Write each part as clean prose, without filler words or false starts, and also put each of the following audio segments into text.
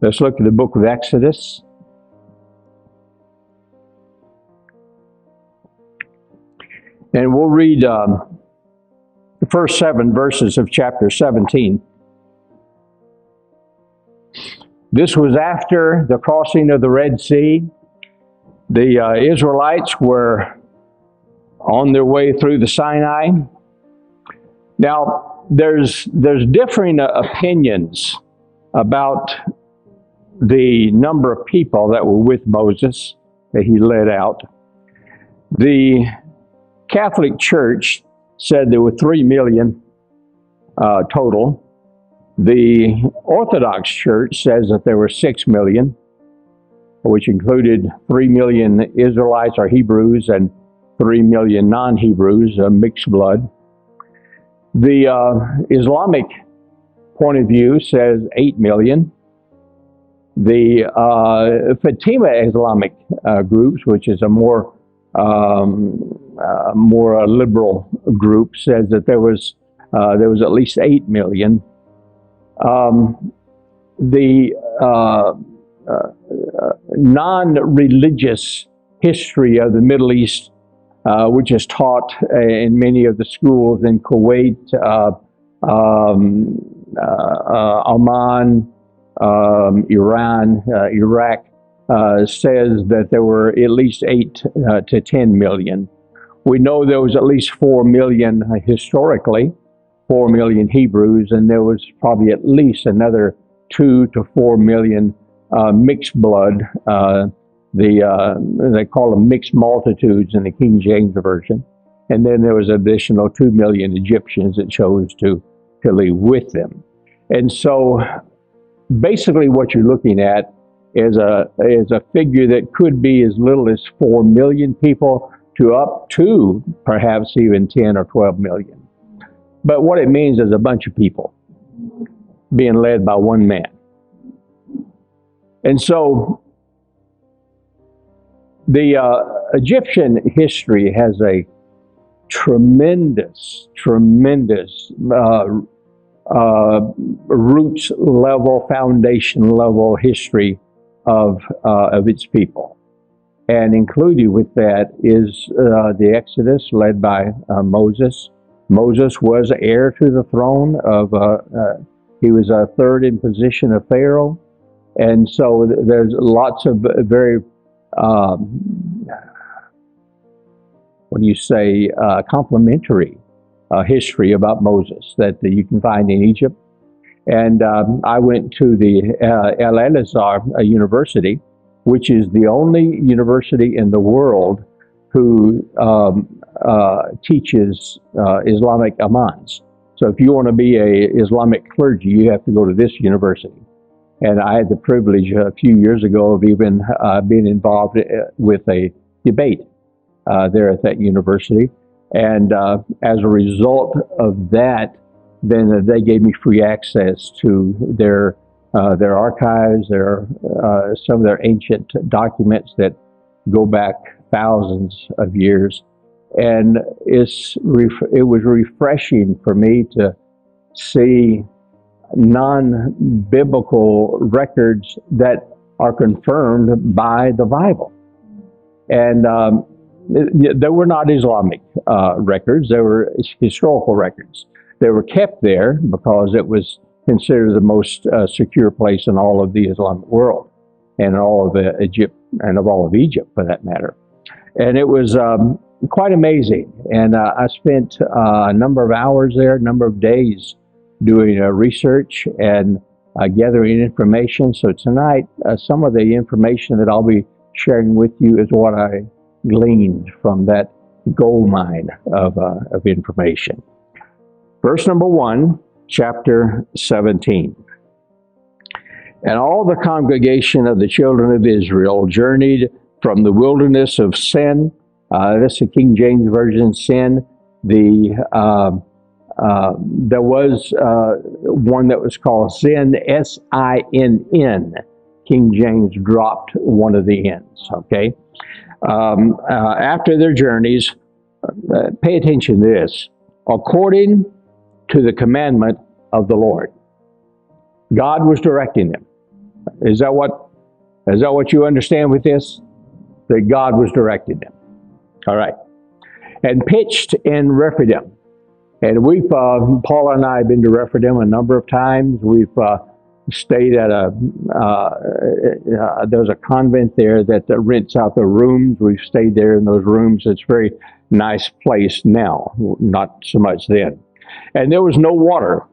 Let's look at the book of Exodus. And we'll read the first 7 verses of chapter 17. This was after the crossing of the Red Sea. The Israelites were on their way through the Sinai. Now, there's differing opinions about the number of people that were with Moses that he led out. The Catholic Church said there were 3 million total. The Orthodox Church says that there were 6 million, which included 3 million Israelites or Hebrews and 3 million non-Hebrews, mixed blood. The Islamic point of view says 8 million. The Fatima Islamic groups, which is a more liberal group, says that there was at least 8 million. The non-religious history of the Middle East, which is taught in many of the schools in Kuwait, Oman, Iran, Iraq, says that there were at least 8 to 10 million. We know there was at least 4 million historically, 4 million Hebrews, and there was probably at least another 2 to 4 million mixed blood. They call them mixed multitudes in the King James Version. And then there was an additional 2 million Egyptians that chose to live with them. And so basically what you're looking at is a figure that could be as little as 4 million people to up to perhaps even 10 or 12 million. But what it means is a bunch of people being led by one man. And so the Egyptian history has a tremendous roots level, foundation level history of its people. And included with that is the Exodus led by Moses. Moses was heir to the throne of, he was a third in position of Pharaoh. And so there's lots of very, complimentary history about Moses that you can find in Egypt. And I went to the El Azhar University, which is the only university in the world who teaches Islamic imams. So if you want to be an Islamic clergy, you have to go to this university. And I had the privilege a few years ago of even being involved with a debate there at that university. And as a result of that, then they gave me free access to their archives, some of their ancient documents that go back thousands of years. And it was refreshing for me to see non-biblical records that are confirmed by the Bible. And they were not Islamic records, they were historical records. They were kept there because it was considered the most secure place in all of the Islamic world, and all of Egypt, and of all of Egypt for that matter. And it was quite amazing. And I spent a number of hours there, a number of days doing research and gathering information. So tonight, some of the information that I'll be sharing with you is what I gleaned from that gold mine of information. Verse number 1, chapter 17. And all the congregation of the children of Israel journeyed from the wilderness of Sin. That's the King James Version, Sin. There was one that was called Sin, S-I-N-N. King James dropped one of the N's, okay? After their journeys, pay attention to this, according to the commandment of the Lord. God was directing them. Is that what you understand with this? That God was directing them. All right. And pitched in Rephidim. And we've, Paula and I have been to Rephidim a number of times. We've stayed at there's a convent there that rents out the rooms. We've stayed there in those rooms. It's a very nice place now, not so much then. And there was no water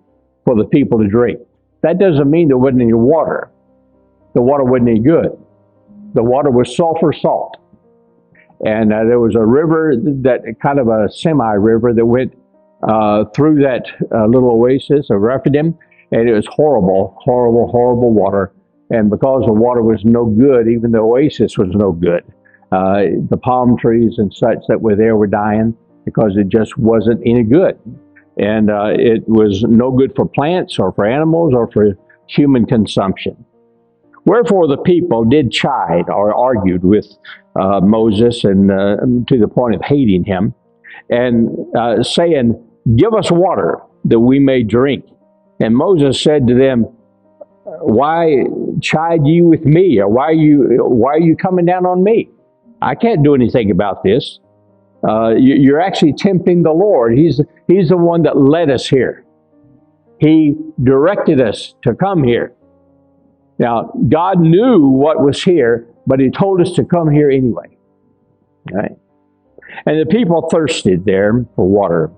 for the people to drink. That doesn't mean there wasn't any water. The water wasn't any good. The water was sulfur salt. And there was a river, that kind of a semi-river that went through that little oasis of Rephidim, and it was horrible, horrible, horrible water. And because the water was no good, even the oasis was no good. The palm trees and such that were there were dying because it just wasn't any good. And it was no good for plants or for animals or for human consumption. Wherefore the people did chide or argued with Moses, and to the point of hating him, and saying, "Give us water that we may drink." And Moses said to them, "Why chide ye with me? Or why are you coming down on me? I can't do anything about this. You're actually tempting the Lord. He's the one that led us here. He directed us to come here. Now, God knew what was here, but He told us to come here anyway." Right? And the people thirsted there for water.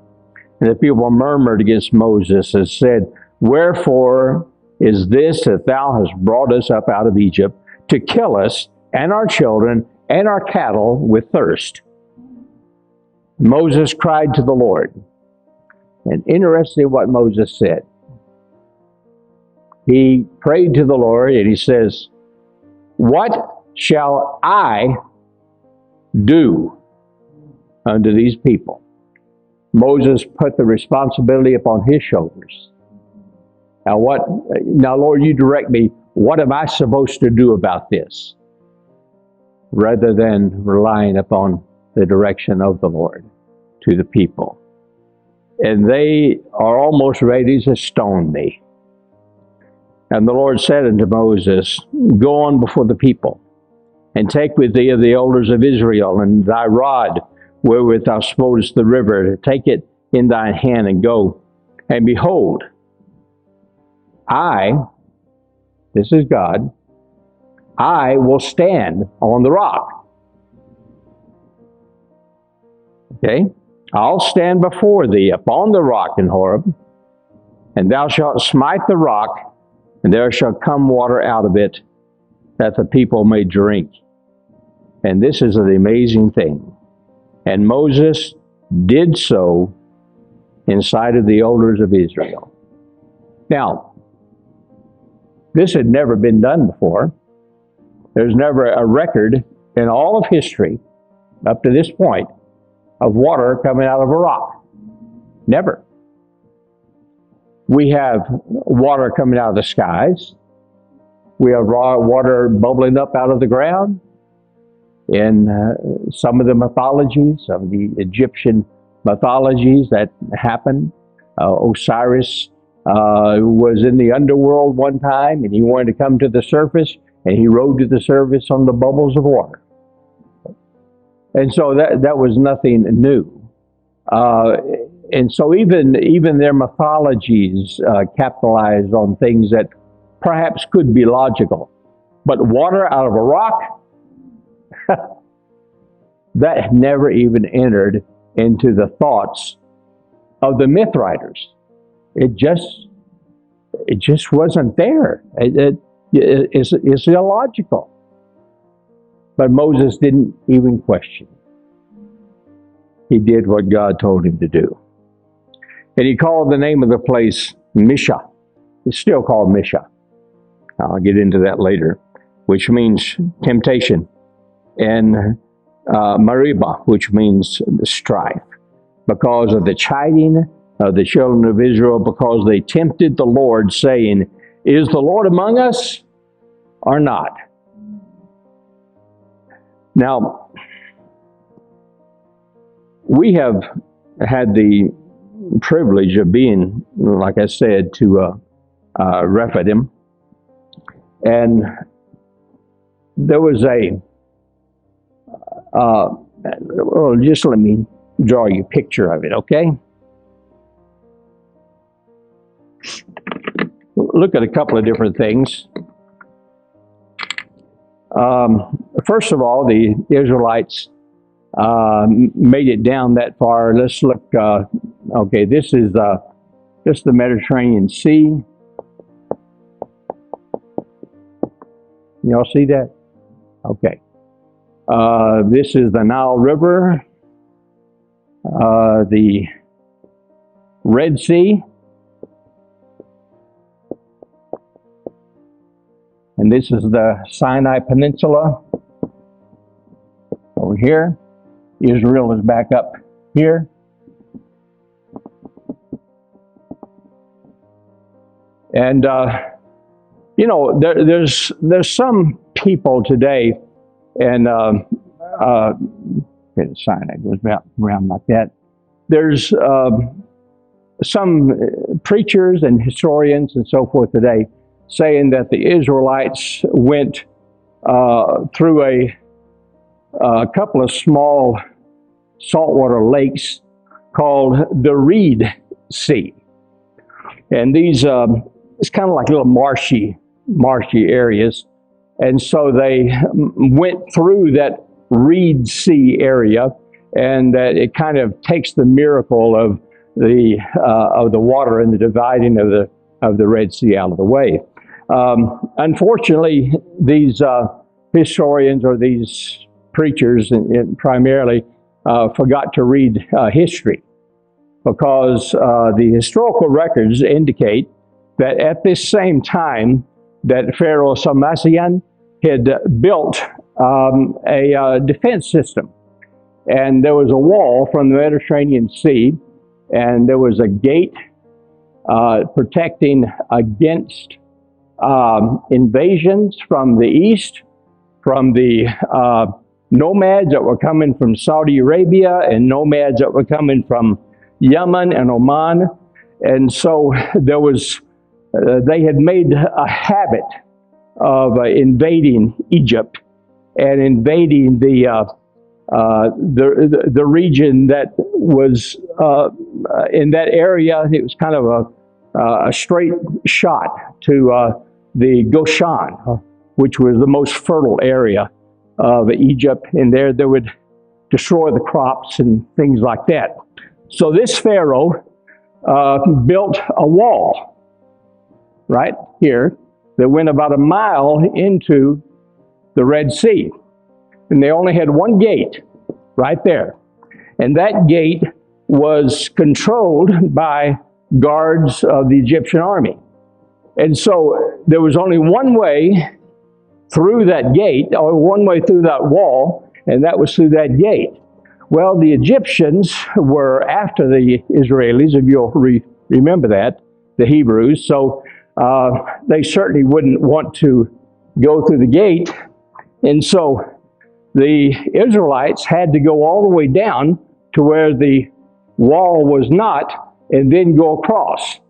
And the people murmured against Moses and said, "Wherefore is this that thou hast brought us up out of Egypt to kill us and our children and our cattle with thirst?" Moses cried to the Lord. And interesting what Moses said. He prayed to the Lord and he says, "What shall I do unto these people?" Moses put the responsibility upon his shoulders. Now, Lord, you direct me. What am I supposed to do about this? Rather than relying upon the direction of the Lord to the people. And they are almost ready to stone me. And the Lord said unto Moses, "Go on before the people, and take with thee of the elders of Israel, and thy rod wherewith thou smotest the river, take it in thine hand, and go. And behold, this is God, I will stand on the rock." Okay? "I'll stand before thee upon the rock in Horeb, and thou shalt smite the rock, and there shall come water out of it, that the people may drink." And this is the amazing thing. And Moses did so in sight of the elders of Israel. Now, this had never been done before. There's never a record in all of history up to this point of water coming out of a rock. Never. We have water coming out of the skies. We have raw water bubbling up out of the ground. In some of the mythologies, of the Egyptian mythologies that happened, Osiris was in the underworld one time, and he wanted to come to the surface, and he rode to the surface on the bubbles of water. And so that was nothing new. And so even their mythologies capitalized on things that perhaps could be logical. But water out of a rock, that never even entered into the thoughts of the myth writers. It just wasn't there. It's illogical. But Moses didn't even question. He did what God told him to do. And he called the name of the place Misha. It's still called Misha. I'll get into that later, which means temptation. And Meribah, which means strife, because of the chiding of the children of Israel, because they tempted the Lord, saying, "Is the Lord among us or not?" Now, we have had the privilege of being, like I said, to Rephidim. And there was well, just let me draw you a picture of it, okay? Look at a couple of different things. First of all, the Israelites made it down that far. Let's look. Okay, this is the Mediterranean Sea. Y'all see that? Okay. This is the Nile River, the Red Sea, and this is the Sinai Peninsula over here. Israel is back up here. And you know, there's some people today, and the Sinai goes around like that. There's some preachers and historians and so forth today saying that the Israelites went through a couple of small saltwater lakes called the Reed Sea. And these, it's kind of like little marshy areas. And so they went through that Reed Sea area, and that it kind of takes the miracle of the water and the dividing of the Red Sea out of the way. Unfortunately, these historians or these preachers primarily forgot to read history, because the historical records indicate that at this same time that Pharaoh Samassian had built a defense system. And there was a wall from the Mediterranean Sea, and there was a gate protecting against invasions from the east, from the nomads that were coming from Saudi Arabia and nomads that were coming from Yemen and Oman. And so there was, they had made a habit of invading Egypt and invading the region that was in that area. It was kind of a straight shot to the Goshen, which was the most fertile area of Egypt. And there they would destroy the crops and things like that. So this Pharaoh built a wall right here that went about a mile into the Red Sea. And they only had one gate right there. And that gate was controlled by guards of the Egyptian army. And so there was only one way through that gate, or one way through that wall, and that was through that gate. Well, the Egyptians were after the Israelis, if you'll remember that, the Hebrews. So they certainly wouldn't want to go through the gate. And so the Israelites had to go all the way down to where the wall was not, and then go across.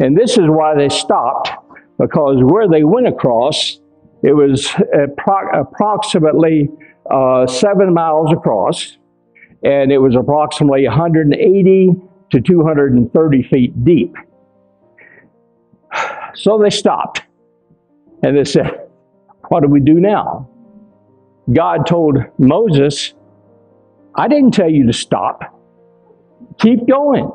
And this is why they stopped, because where they went across, it was approximately 7 miles across, and it was approximately 180 to 230 feet deep. So they stopped, and they said, what do we do now? God told Moses, I didn't tell you to stop. Keep going.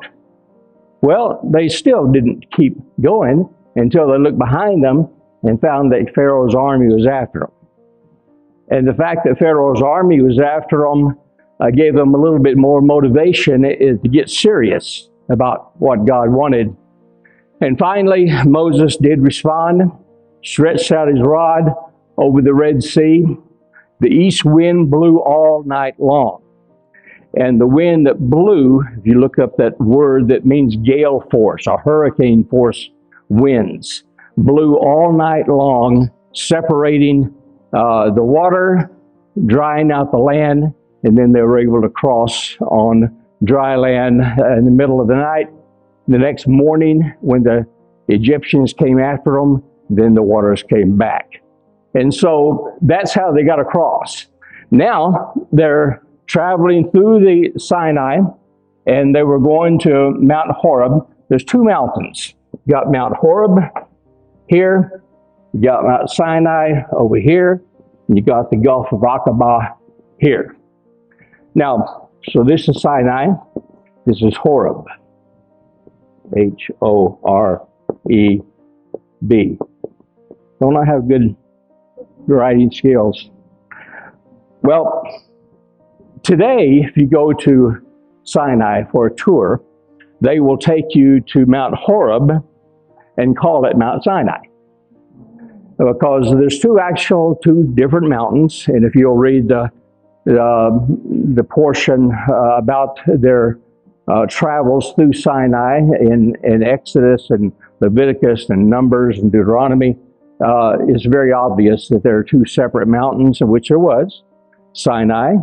Well, they still didn't keep going until they looked behind them and found that Pharaoh's army was after them. And the fact that Pharaoh's army was after them gave them a little bit more motivation to get serious about what God wanted. And finally, Moses did respond, stretched out his rod over the Red Sea. The east wind blew all night long. And the wind that blew, if you look up that word that means gale force or hurricane force winds, blew all night long, separating the water, drying out the land, and then they were able to cross on dry land in the middle of the night. The next morning, when the Egyptians came after them, then the waters came back. And so that's how they got across. Now they're traveling through the Sinai, and they were going to Mount Horeb. There's two mountains. You got Mount Horeb here, you got Mount Sinai over here, and you got the Gulf of Aqaba here. Now, so this is Sinai, this is Horeb. H-O-R-E-B. Don't I have good writing skills? Well, today, if you go to Sinai for a tour, they will take you to Mount Horeb and call it Mount Sinai. Because there's two different mountains, and if you'll read the portion about their travels through Sinai in Exodus and Leviticus and Numbers and Deuteronomy, it's very obvious that there are two separate mountains, of which there was, Sinai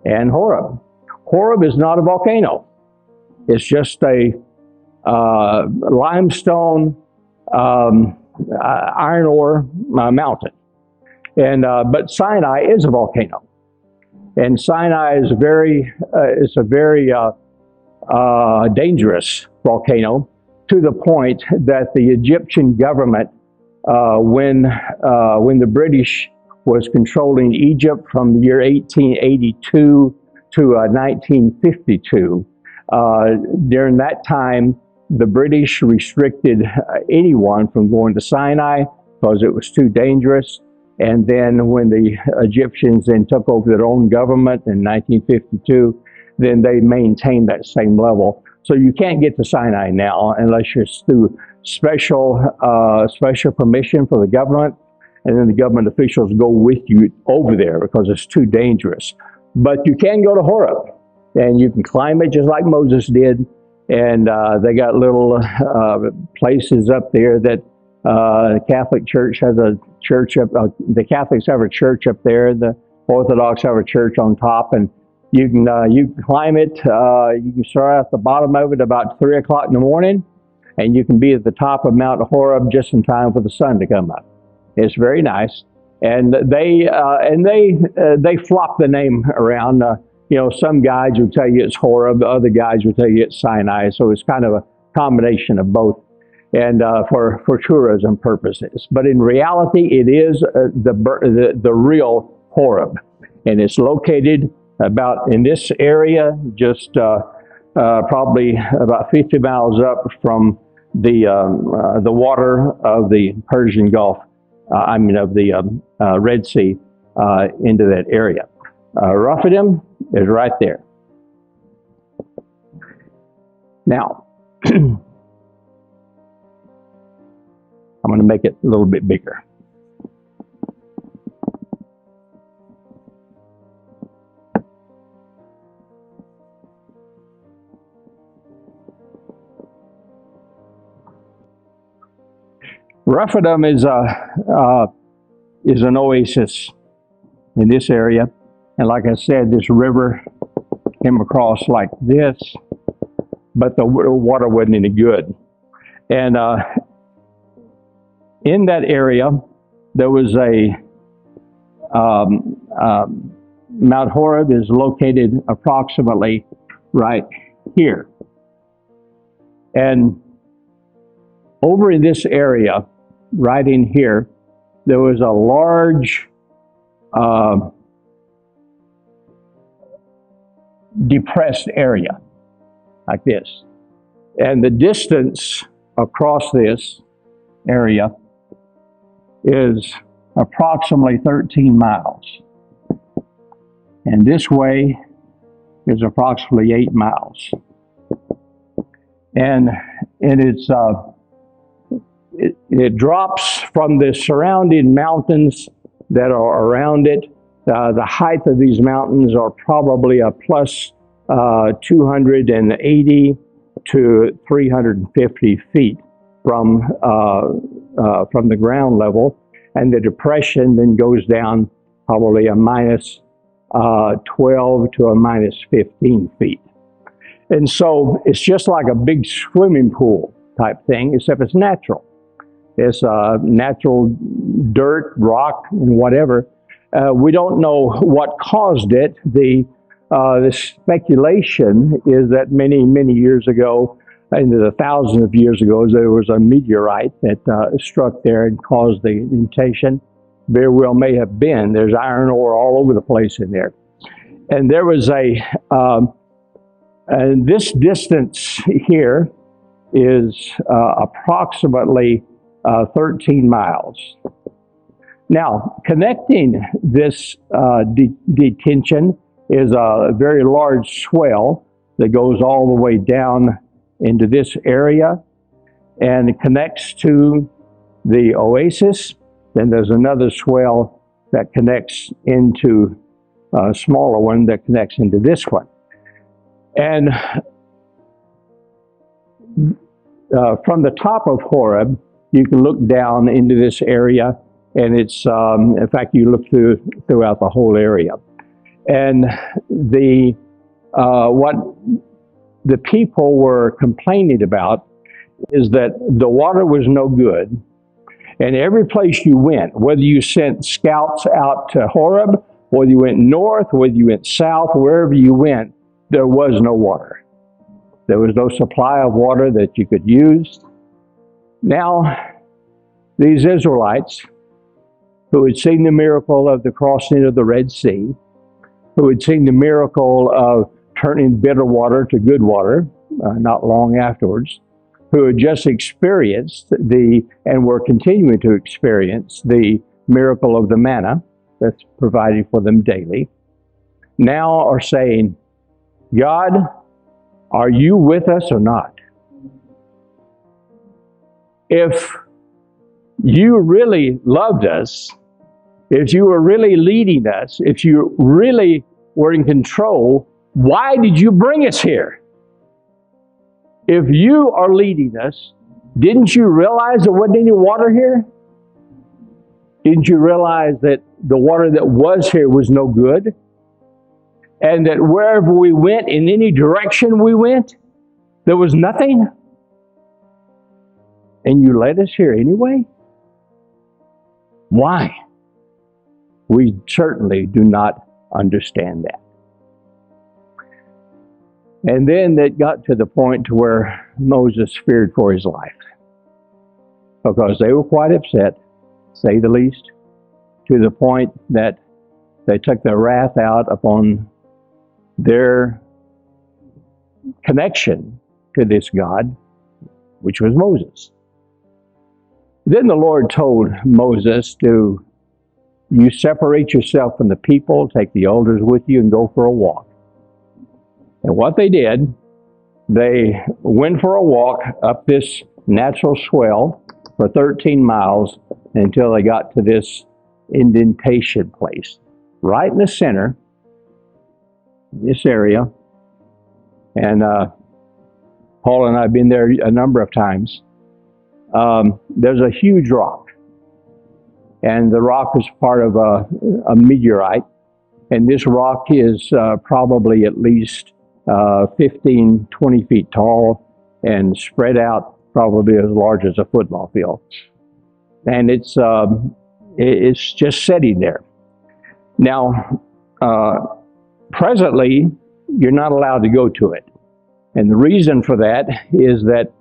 and Horeb. Horeb is not a volcano. It's just a limestone, iron ore mountain. But Sinai is a volcano. And Sinai is a very dangerous volcano, to the point that the Egyptian government, when the British was controlling Egypt from the year 1882 to 1952, during that time, the British restricted anyone from going to Sinai because it was too dangerous. And then when the Egyptians then took over their own government in 1952, then they maintained that same level. So you can't get to Sinai now unless you're through special permission for the government, and then the government officials go with you over there because it's too dangerous. But you can go to Horeb, and you can climb it just like Moses did. And they got little places up there that the Catholic Church has a church up. The Catholics have a church up there. The Orthodox have a church on top, and you can climb it. You can start at the bottom of it about 3 o'clock in the morning, and you can be at the top of Mount Horeb just in time for the sun to come up. It's very nice, and they flop the name around. Some guides will tell you it's Horeb, other guides will tell you it's Sinai. So it's kind of a combination of both, and for tourism purposes. But in reality, it is the real Horeb, and it's located about in this area, just probably about 50 miles up from the water of the Persian Gulf. Of the Red Sea into that area. Rephidim is right there. Now, I'm going to make it a little bit bigger. Rephidim is an oasis in this area, and like I said, this river came across like this, but the water wasn't any good. And in that area, there was Mount Horeb is located approximately right here, and over in this area, right in here, there was a large depressed area like this. And the distance across this area is approximately 13 miles. And this way is approximately 8 miles. And it drops from the surrounding mountains that are around it. The height of these mountains are probably a plus 280 to 350 feet from the ground level, and the depression then goes down probably a minus 12 to a minus 15 feet. And so it's just like a big swimming pool type thing, except it's natural. It's natural dirt, rock, and whatever. We don't know what caused it. The speculation is that many years ago, into the thousands of years ago, there was a meteorite that struck there and caused the indentation. Very well may have been. There's iron ore all over the place in there. And there was and this distance here is approximately 13 miles. Now, connecting this detention is a very large swell that goes all the way down into this area and it connects to the oasis. Then there's another swell that connects into a smaller one that connects into this one. And from the top of Horeb, you can look down into this area, and it's, in fact, you look throughout the whole area. And what the people were complaining about is that the water was no good. And every place you went, whether you sent scouts out to Horeb, whether you went north, whether you went south, wherever you went, there was no water. There was no supply of water that you could use. Now, these Israelites, who had seen the miracle of the crossing of the Red Sea, who had seen the miracle of turning bitter water to good water not long afterwards, who had just experienced and were continuing to experience the miracle of the manna that's provided for them daily, now are saying, God, are you with us or not? If you really loved us, if you were really leading us, if you really were in control, why did you bring us here? If you are leading us, didn't you realize there wasn't any water here? Didn't you realize that the water that was here was no good? And that wherever we went, in any direction we went, there was nothing? And you led us here anyway? Why? We certainly do not understand that. And then it got to the point to where Moses feared for his life, because they were quite upset, to say the least, to the point that they took their wrath out upon their connection to this God, which was Moses. Then the Lord told Moses you separate yourself from the people, take the elders with you, and go for a walk. And what they did, they went for a walk up this natural swell for 13 miles until they got to this indentation place, right in the center, this area. And Paul and I have been there a number of times. There's a huge rock, and the rock is part of a meteorite, and this rock is probably at least 15, 20 feet tall and spread out probably as large as a football field. And it's just sitting there. Now, presently, you're not allowed to go to it. And the reason for that is that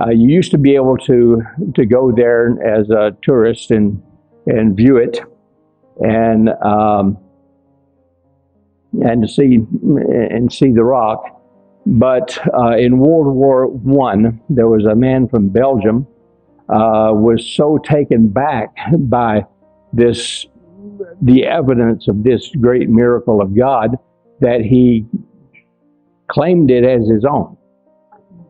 you used to be able to go there as a tourist and view it and to see the rock. But in World War I, there was a man from Belgium was so taken back by the evidence of this great miracle of God that he claimed it as his own.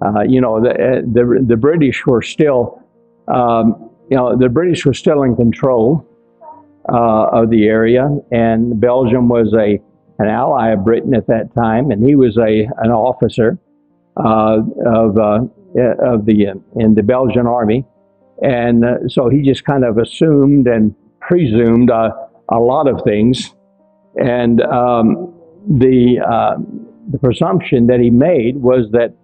The British were still, the British were still in control of the area, and Belgium was an ally of Britain at that time, and he was an officer in the Belgian army, and so he just kind of assumed and presumed a lot of things, and the presumption that he made was that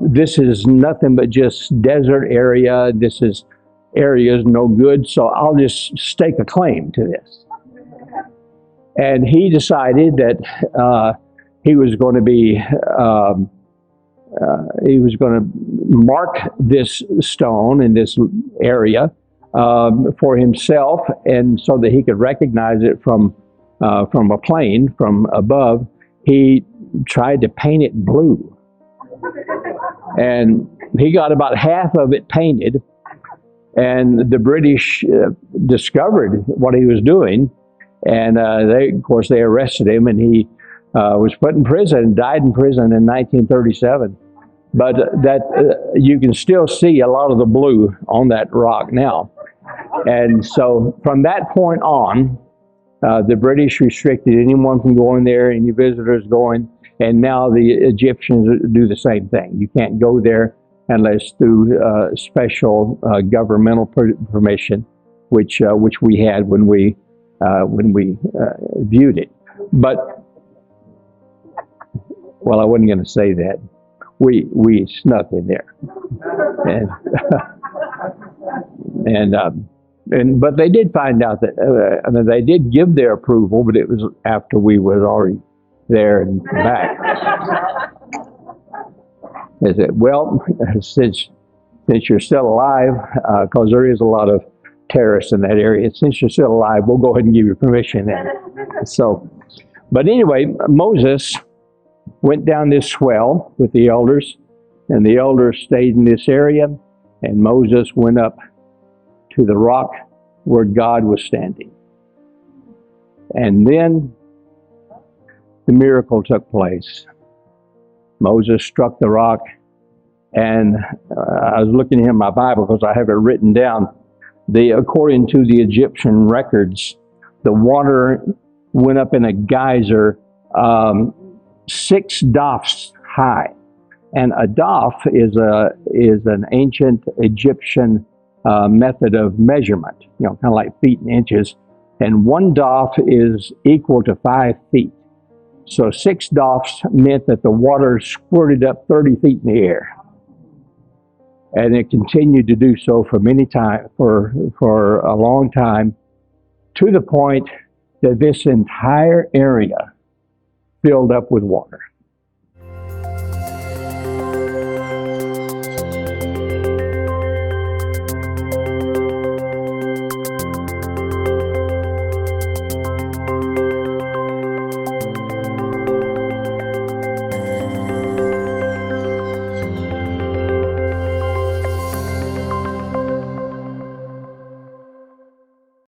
this is nothing but just desert area. This is area is no good, so I'll just stake a claim to this. And he decided that he was going to mark this stone in this area for himself, and so that he could recognize it from a plane from above. He tried to paint it blue, and he got about half of it painted, and the British discovered what he was doing, and of course they arrested him, and he was put in prison and died in prison in 1937. But you can still see a lot of the blue on that rock now. And so from that point on, the British restricted anyone from going there, any visitors going, and now the Egyptians do the same thing. You can't go there unless through special governmental permission, which we had when we viewed it. But, well, I wasn't going to say that. We snuck in there, but they did find out that I mean, they did give their approval, but it was after we was already there and back. They said, "Well, since you're still alive, because there is a lot of terrorists in that area, since you're still alive, we'll go ahead and give you permission." And so, but anyway, Moses went down this swell with the elders, and the elders stayed in this area, and Moses went up to the rock where God was standing. And then the miracle took place. Moses struck the rock, and I was looking in my Bible because I have it written down. According to the Egyptian records, the water went up in a geyser 6 dafs high, and a daf is an ancient Egyptian method of measurement, kind of like feet and inches, and 1 daf is equal to 5 feet. So 6 dafs meant that the water squirted up 30 feet in the air, and it continued to do so for for a long time, to the point that this entire area filled up with water.